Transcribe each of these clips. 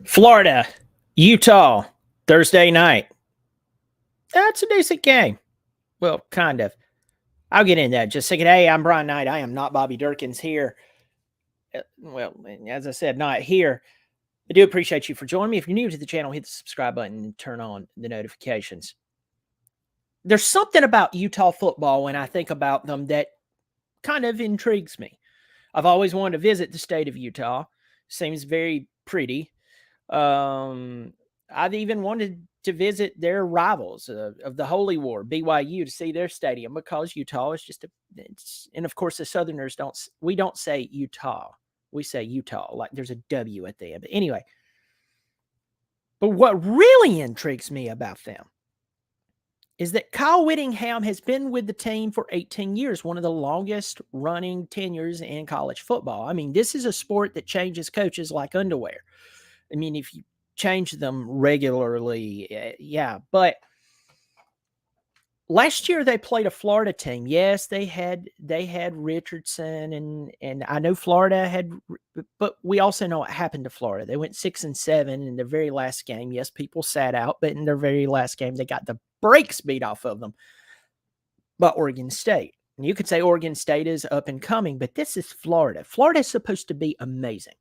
Florida, Utah, Thursday night. That's a decent game. Well, kind of. I'll get into that in just a second. Hey, I'm Brian Knight. I am not Bobby Durkins here. Well, as I said, not here. I do appreciate you for joining me. If you're new to the channel, hit the subscribe button and turn on the notifications. There's something about Utah football when I think about them that kind of intrigues me. I've always wanted to visit the state of Utah. Seems very pretty. I've even wanted to visit their rivals of the Holy War, BYU, to see their stadium because Utah is just and of course the Southerners we don't say Utah, we say Utah, like there's a W at the end. But anyway, but what really intrigues me about them is that Kyle Whittingham has been with the team for 18 years, one of the longest running tenures in college football. I mean, this is a sport that changes coaches like underwear. I mean, if you change them regularly, yeah. But last year they played a Florida team. Yes, they had Richardson, and I know Florida had, but we also know what happened to Florida. They went 6-7 in their very last game. Yes, people sat out, but in their very last game, they got the brakes beat off of them by Oregon State. And you could say Oregon State is up and coming, but this is Florida. Florida is supposed to be amazing.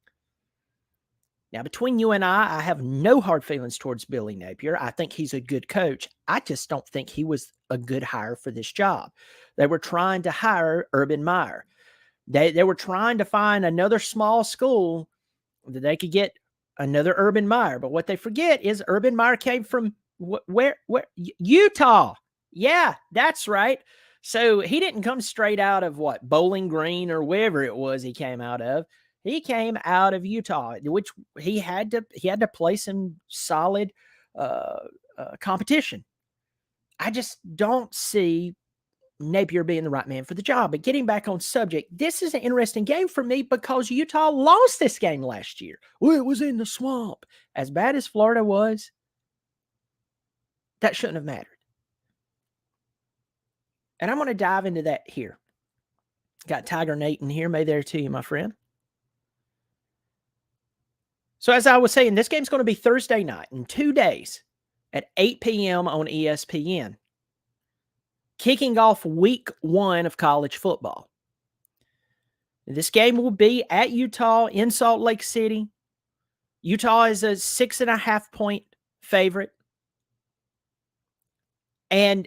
Now, between you and I have no hard feelings towards Billy Napier. I think he's a good coach. I just don't think he was a good hire for this job. They were trying to hire Urban Meyer. They were trying to find another small school that they could get another Urban Meyer. But what they forget is Urban Meyer came from where Utah. Yeah, that's right. So he didn't come straight out of what, Bowling Green or wherever it was he came out of. He came out of Utah, which he had to play some solid competition. I just don't see Napier being the right man for the job. But getting back on subject, this is an interesting game for me because Utah lost this game last year. Well, it was in the swamp. As bad as Florida was, that shouldn't have mattered. And I'm going to dive into that here. Got Tiger Nate in here. May there to you, my friend. So as I was saying, this game's going to be Thursday night in 2 days at 8 p.m. on ESPN, kicking off week 1 of college football. This game will be at Utah in Salt Lake City. Utah is a 6.5-point favorite. And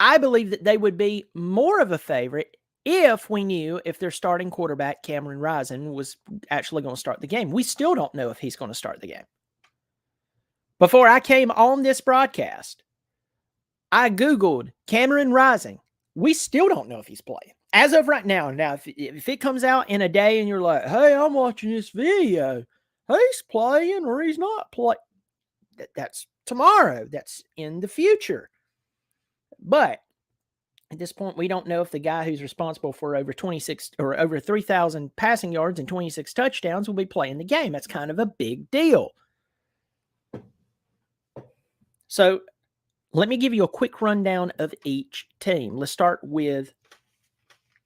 I believe that they would be more of a favorite if we knew if their starting quarterback, Cameron Rising, was actually going to start the game. We still don't know if he's going to start the game. Before I came on this broadcast, I Googled Cameron Rising. We still don't know if he's playing. As of right now, if it comes out in a day and you're like, hey, I'm watching this video, he's playing or he's not playing, that's tomorrow. That's in the future. But at this point, we don't know if the guy who's responsible for over 3,000 passing yards and 26 touchdowns will be playing the game. That's kind of a big deal. So let me give you a quick rundown of each team. Let's start with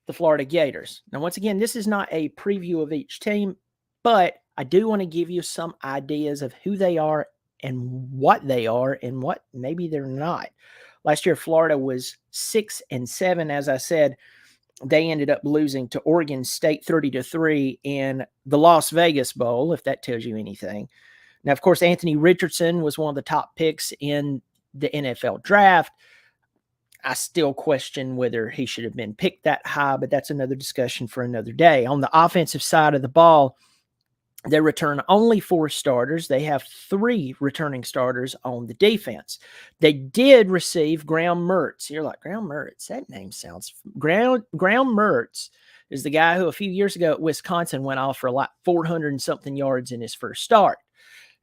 the Florida Gators. Now, once again, this is not a preview of each team, but I do want to give you some ideas of who they are and what they are and what maybe they're not. Last year, Florida was 6-7. As I said, they ended up losing to Oregon State 30-3 in the Las Vegas Bowl, if that tells you anything. Now, of course, Anthony Richardson was one of the top picks in the NFL draft. I still question whether he should have been picked that high, but that's another discussion for another day. On the offensive side of the ball, they return only 4 starters. They have 3 returning starters on the defense. They did receive Graham Mertz. You're like, Graham Mertz? That name sounds... Graham Mertz is the guy who a few years ago at Wisconsin went off for like 400 and something yards in his first start.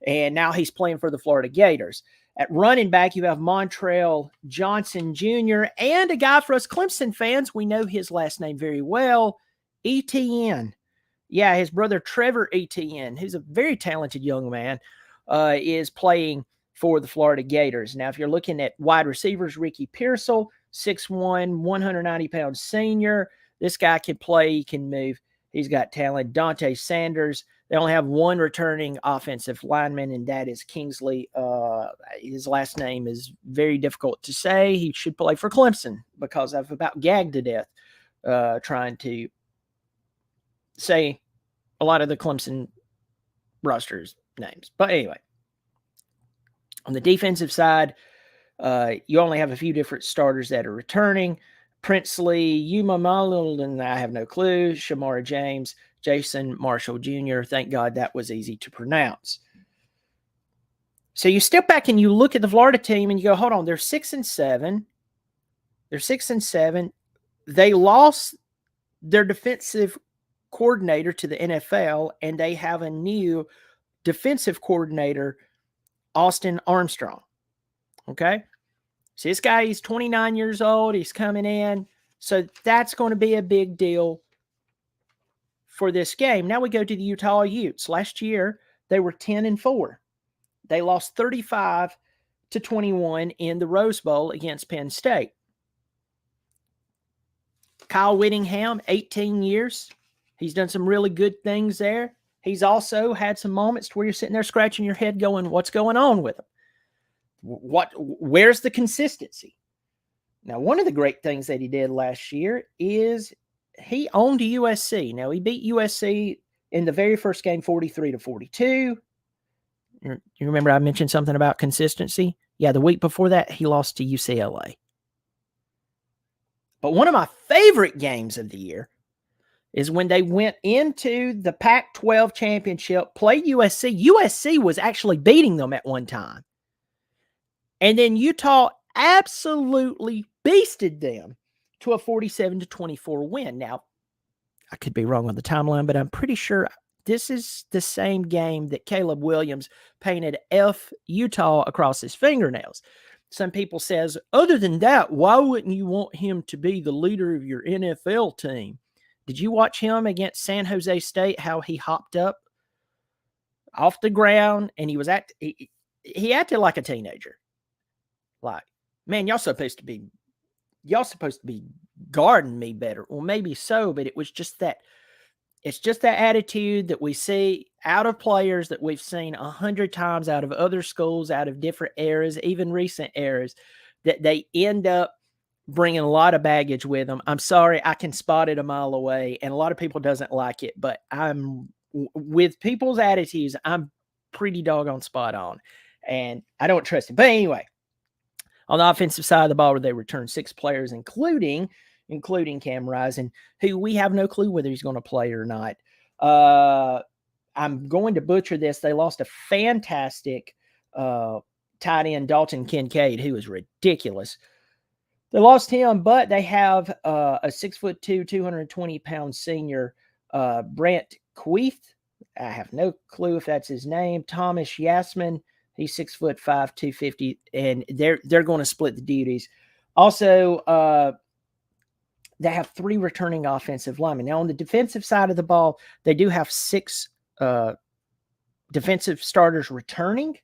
And now he's playing for the Florida Gators. At running back, you have Montrell Johnson Jr. and a guy for us Clemson fans, we know his last name very well, Etienne. Yeah, his brother Trevor Etienne, who's a very talented young man, is playing for the Florida Gators. Now, if you're looking at wide receivers, Ricky Pearsall, 6'1", 190-pound senior. This guy can play, he can move. He's got talent. Dante Sanders, They only have one returning offensive lineman, and that is Kingsley. His last name is very difficult to say. He should play for Clemson because I've about gagged to death trying to say a lot of the Clemson rosters names. But anyway, on the defensive side, you only have a few different starters that are returning. Princely, Umamalil, and I have no clue. Shamara James, Jason Marshall Jr. Thank God that was easy to pronounce. So you step back and you look at the Florida team and you go, hold on, they're 6-7. They're 6-7. They lost their defensive coordinator to the NFL, and they have a new defensive coordinator, Austin Armstrong. Okay? So this guy, he's 29 years old. He's coming in. So that's going to be a big deal for this game. Now we go to the Utah Utes. Last year, they were 10-4. They lost 35-21 in the Rose Bowl against Penn State. Kyle Whittingham, 18 years. He's done some really good things there. He's also had some moments where you're sitting there scratching your head going, what's going on with him? Where's the consistency? Now, one of the great things that he did last year is he owned USC. Now, he beat USC in the very first game 43-42. You remember I mentioned something about consistency? Yeah, the week before that, he lost to UCLA. But one of my favorite games of the year is when they went into the Pac-12 championship, played USC. USC was actually beating them at one time. And then Utah absolutely beasted them to a 47-24 win. Now, I could be wrong on the timeline, but I'm pretty sure this is the same game that Caleb Williams painted F Utah across his fingernails. Some people says, other than that, why wouldn't you want him to be the leader of your NFL team? Did you watch him against San Jose State, how he hopped up off the ground and he acted like a teenager? Like, man, y'all supposed to be guarding me better. Well, maybe so, but it was just that. It's just that attitude that we see out of players that we've seen 100 times out of other schools, out of different eras, even recent eras, that they end up bringing a lot of baggage with them. I'm sorry, I can spot it a mile away, and a lot of people doesn't like it, but with people's attitudes, I'm pretty doggone spot on, and I don't trust it. But anyway, on the offensive side of the ball, where they returned 6 players, including Cam Rising, who we have no clue whether he's going to play or not. I'm going to butcher this. They lost a fantastic tight end, Dalton Kincaid, who is ridiculous. They lost him, but they have a 6'2", 220-pound senior, Brent Queeth. I have no clue if that's his name. Thomas Yasmin. He's 6'5", 250, and they're going to split the duties. Also, they have 3 returning offensive linemen. Now, on the defensive side of the ball, they do have 6 defensive starters returning.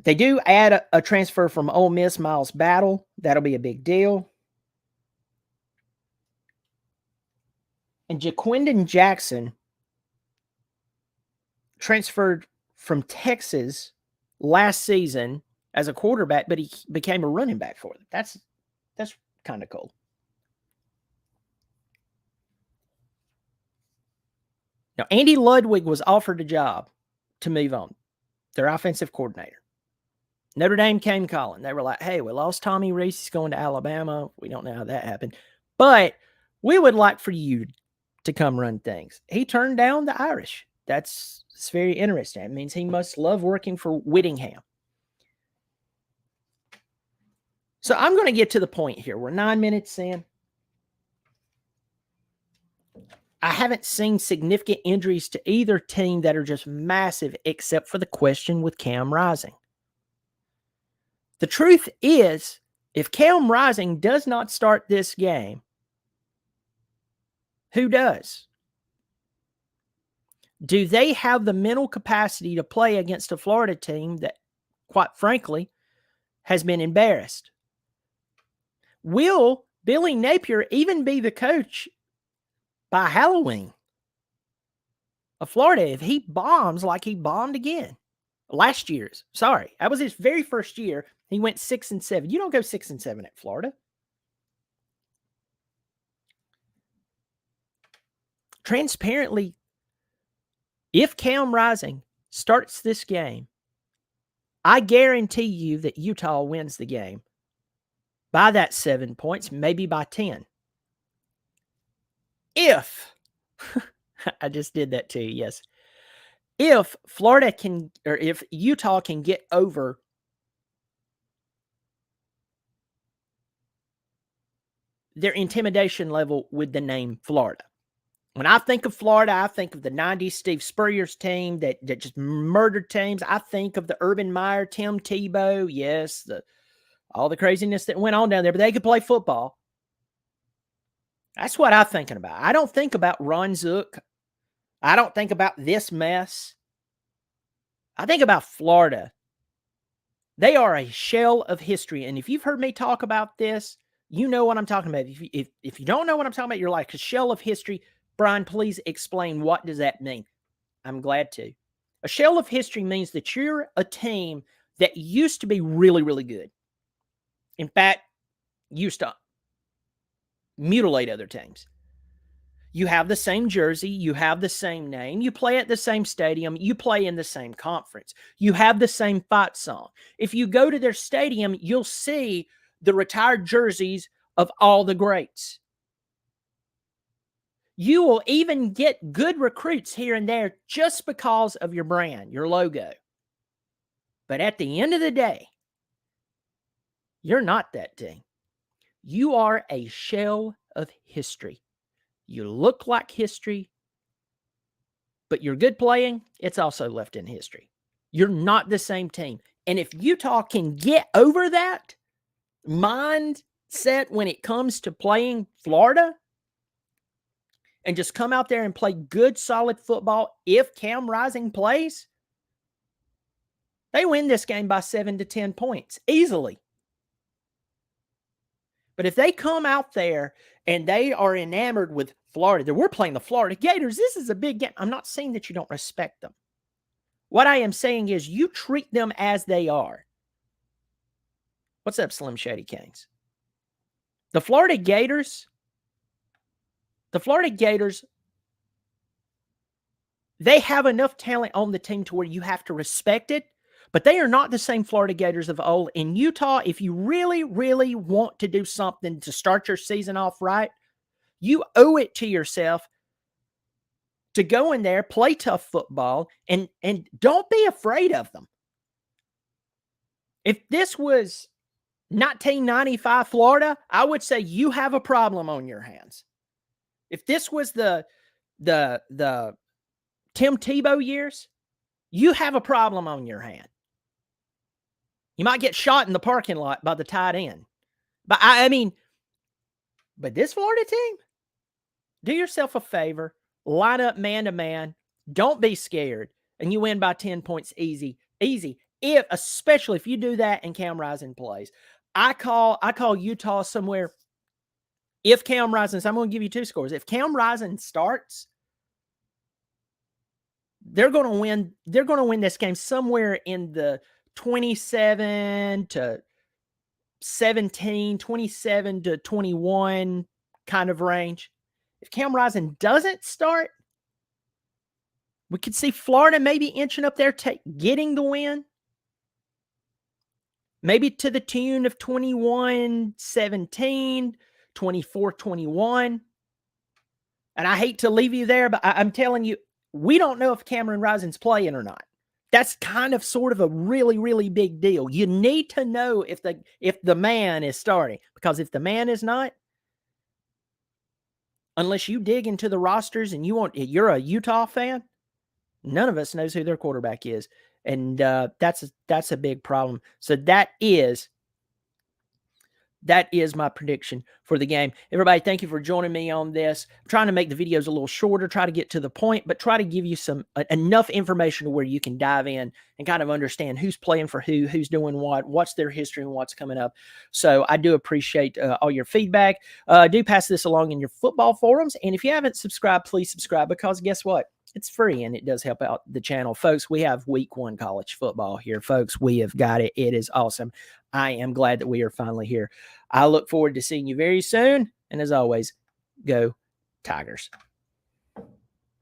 They do add a transfer from Ole Miss, Miles Battle. That'll be a big deal. And Jaquindon Jackson transferred from Texas last season as a quarterback, but he became a running back for them. That's kind of cool. Now, Andy Ludwig was offered a job to move on, their offensive coordinator. Notre Dame came calling. They were like, hey, we lost Tommy Reese. He's going to Alabama. We don't know how that happened. But we would like for you to come run things. He turned down the Irish. It's very interesting. It means he must love working for Whittingham. So I'm going to get to the point here. We're 9 minutes in. I haven't seen significant injuries to either team that are just massive, except for the question with Cam Rising. The truth is, if Cam Rising does not start this game, who does? Do they have the mental capacity to play against a Florida team that, quite frankly, has been embarrassed? Will Billy Napier even be the coach by Halloween? of Florida, if he bombs like he bombed again last year's, sorry, that was his very first year. He went 6-7. You don't go 6-7 at Florida. Transparently, if Cam Rising starts this game, I guarantee you that Utah wins the game by that 7 points, maybe by 10. If, I just did that too, yes. If Florida can, or if Utah can get over their intimidation level with the name Florida. When I think of Florida, I think of the 90s Steve Spurrier's team that just murdered teams. I think of the Urban Meyer, Tim Tebow, yes, all the craziness that went on down there, but they could play football. That's what I'm thinking about. I don't think about Ron Zook. I don't think about this mess. I think about Florida. They are a shell of history, and if you've heard me talk about this, you know what I'm talking about. If you don't know what I'm talking about, you're like, a shell of history. Brian, please explain, what does that mean? I'm glad to. A shell of history means that you're a team that used to be really, really good. In fact, used to mutilate other teams. You have the same jersey. You have the same name. You play at the same stadium. You play in the same conference. You have the same fight song. If you go to their stadium, you'll see the retired jerseys of all the greats. You will even get good recruits here and there just because of your brand, your logo. But at the end of the day, you're not that team. You are a shell of history. You look like history, but you're good playing, it's also left in history. You're not the same team. And if Utah can get over that mindset when it comes to playing Florida, and just come out there and play good, solid football, if Cam Rising plays, they win this game by 7 to 10 points easily. But if they come out there and they are enamored with Florida, that we're playing the Florida Gators, this is a big game. I'm not saying that you don't respect them. What I am saying is you treat them as they are. What's up, Slim Shady Kings? The Florida Gators, they have enough talent on the team to where you have to respect it, but they are not the same Florida Gators of old. In Utah, if you really, really want to do something to start your season off right, you owe it to yourself to go in there, play tough football, and don't be afraid of them. If this was 1995 Florida, I would say you have a problem on your hands. If this was the Tim Tebow years, you have a problem on your hand. You might get shot in the parking lot by the tight end. But I mean, but this Florida team, do yourself a favor, line up man to man, don't be scared, and you win by 10 points easy. Especially if you do that and Cam Rising plays. I call Utah somewhere. If Cam Rising, so I'm going to give you two scores. If Cam Rising starts, they're going to win. They're going to win this game somewhere in the 27 to 17, 27 to 21 kind of range. If Cam Rising doesn't start, we could see Florida maybe inching up there, getting the win. Maybe to the tune of 21-17, 24-21. And I hate to leave you there, but I'm telling you, we don't know if Cameron Rising's playing or not. That's kind of sort of a really, really big deal. You need to know if the man is starting, because if the man is not, unless you dig into the rosters and you're a Utah fan, none of us knows who their quarterback is. And that's a big problem. So that is my prediction for the game. Everybody, thank you for joining me on this. I'm trying to make the videos a little shorter, try to get to the point, but try to give you enough information to where you can dive in and kind of understand who's playing for who's doing what's their history, and what's coming up. So I do appreciate all your feedback. Do pass this along in your football forums. And if you haven't subscribed, please subscribe, because guess what? It's free, and it does help out the channel. Folks, we have week 1 college football here. Folks, we have got it. It is awesome. I am glad that we are finally here. I look forward to seeing you very soon. And as always, go Tigers.